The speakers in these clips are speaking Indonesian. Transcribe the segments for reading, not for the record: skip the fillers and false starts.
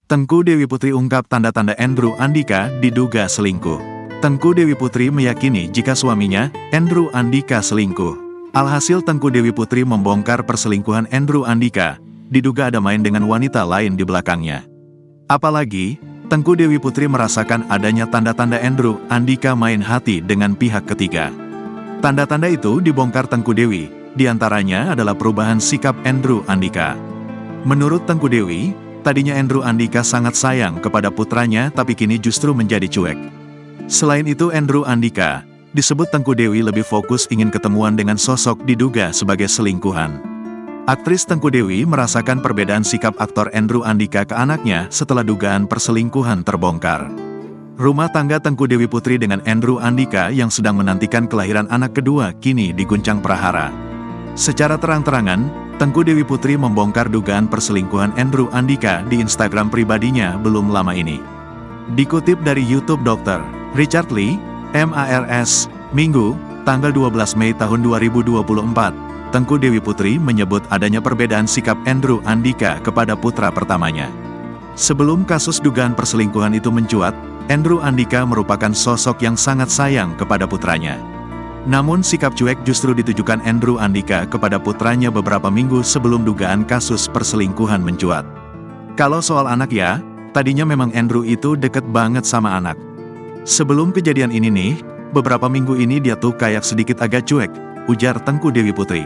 Tengku Dewi Putri ungkap tanda-tanda Andrew Andika diduga selingkuh. Tengku Dewi Putri meyakini jika suaminya, Andrew Andika, selingkuh. Alhasil Tengku Dewi Putri membongkar perselingkuhan Andrew Andika, diduga ada main dengan wanita lain di belakangnya. Apalagi, Tengku Dewi Putri merasakan adanya tanda-tanda Andrew Andika main hati dengan pihak ketiga. Tanda-tanda itu dibongkar Tengku Dewi, diantaranya adalah perubahan sikap Andrew Andika. Menurut Tengku Dewi, tadinya Andrew Andika sangat sayang kepada putranya tapi kini justru menjadi cuek. Selain itu Andrew Andika, disebut Tengku Dewi lebih fokus ingin ketemuan dengan sosok diduga sebagai selingkuhan. Aktris Tengku Dewi merasakan perbedaan sikap aktor Andrew Andika ke anaknya setelah dugaan perselingkuhan terbongkar. Rumah tangga Tengku Dewi Putri dengan Andrew Andika yang sedang menantikan kelahiran anak kedua kini diguncang prahara. Secara terang-terangan, Tengku Dewi Putri membongkar dugaan perselingkuhan Andrew Andika di Instagram pribadinya belum lama ini. Dikutip dari YouTube Dr. Richard Lee, MARS, Minggu, tanggal 12 Mei tahun 2024, Tengku Dewi Putri menyebut adanya perbedaan sikap Andrew Andika kepada putra pertamanya. Sebelum kasus dugaan perselingkuhan itu mencuat, Andrew Andika merupakan sosok yang sangat sayang kepada putranya. Namun sikap cuek justru ditujukan Andrew Andika kepada putranya beberapa minggu sebelum dugaan kasus perselingkuhan mencuat. Kalau soal anak ya, tadinya memang Andrew itu deket banget sama anak. Sebelum kejadian ini nih, beberapa minggu ini dia tuh kayak sedikit agak cuek, ujar Tengku Dewi Putri.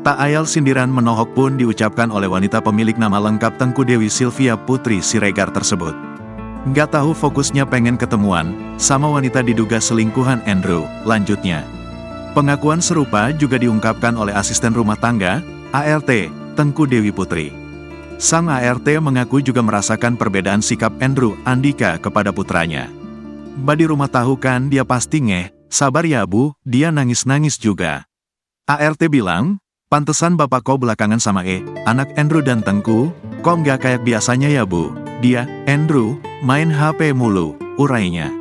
Tak ayal sindiran menohok pun diucapkan oleh wanita pemilik nama lengkap Tengku Dewi Sylvia Putri Siregar tersebut. Nggak tahu fokusnya pengen ketemuan sama wanita diduga selingkuhan Andrew, lanjutnya. Pengakuan serupa juga diungkapkan oleh asisten rumah tangga, ART, Tengku Dewi Putri. Sang ART mengaku juga merasakan perbedaan sikap Andrew Andika kepada putranya. Badi rumah tahu kan dia pasti ngeh, sabar ya bu, dia nangis-nangis juga. ART bilang, pantesan bapak kau belakangan sama anak Andrew dan Tengku, kok nggak kayak biasanya ya bu, dia, Andrew, main HP mulu, urainya.